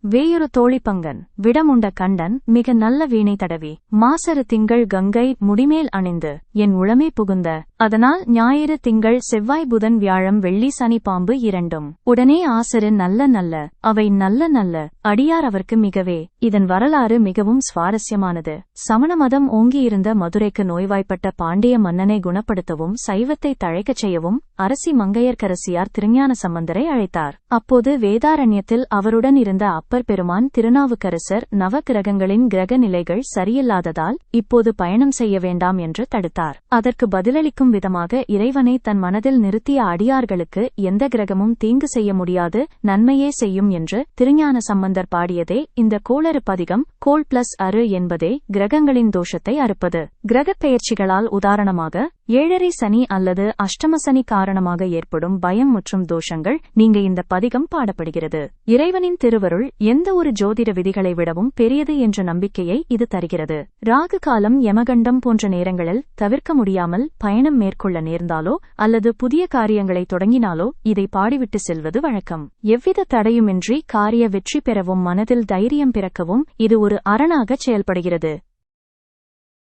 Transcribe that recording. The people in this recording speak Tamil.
வேயொரு தோழிப்பங்கன் விடமுண்ட கண்டன் மிக நல்ல வீணை தடவி மாசறு திங்கள் கங்கை முடிமேல் அணிந்து என் உளமே புகுந்த அதனால் ஞாயிறு திங்கள் செவ்வாய் புதன் வியாழம் வெள்ளி சனி பாம்பு இரண்டும் உடனே ஆசரு நல்ல நல்ல அவை நல்ல நல்ல அடியார் அவர்க்கு மிகவே. இதன் வரலாறு மிகவும் சுவாரஸ்யமானது. சமண மதம் ஓங்கியிருந்த மதுரைக்கு நோய்வாய்ப்பட்ட பாண்டிய மன்னனை குணப்படுத்தவும் சைவத்தை தழைக்கச் செய்யவும் அரசி மங்கையர்க்கரசியார் திருஞான சம்பந்தரை அழைத்தார். அப்போது வேதாரண்யத்தில் அவருடன் இருந்த அப்பர் பெருமான் திருநாவுக்கரசர் நவ கிரகங்களின் கிரக நிலைகள் சரியில்லாததால் இப்போது பயணம் செய்ய வேண்டாம் என்று தடுத்தார். அதற்கு பதிலளிக்கும் விதமாக இறைவனை தன் மனதில் நிறுத்திய அடியார்களுக்கு எந்த கிரகமும் தீங்கு செய்ய முடியாது, நன்மையே செய்யும் என்று திருஞான சம்பந்தர் பாடியதே இந்த கோளறு பதிகம். கோள் பிளஸ் அரு என்பதே கிரகங்களின் தோஷத்தை அறுப்பது. கிரகப் பெயர்ச்சிகளால் உதாரணமாக ஏழரை சனி அல்லது அஷ்டம சனி காரணமாக ஏற்படும் பயம் மற்றும் தோஷங்கள் நீங்க இந்த பதிகம் பாடப்படுகிறது. இறைவனின் திருவருள் எந்த ஒரு ஜோதிட விதிகளை விடவும் பெரியது என்ற நம்பிக்கையை இது தருகிறது. ராகு காலம் யமகண்டம் போன்ற நேரங்களில் தவிர்க்க முடியாமல் பயணம் மேற்கொள்ள நேர்ந்தாலோ அல்லது புதிய காரியங்களை தொடங்கினாலோ இதை பாடிவிட்டு செல்வது வழக்கம். எவ்வித தடையுமின்றி காரிய வெற்றி பெறவும் மனதில் தைரியம் பிறக்கவும் இது ஒரு அரணாக செயல்படுகிறது.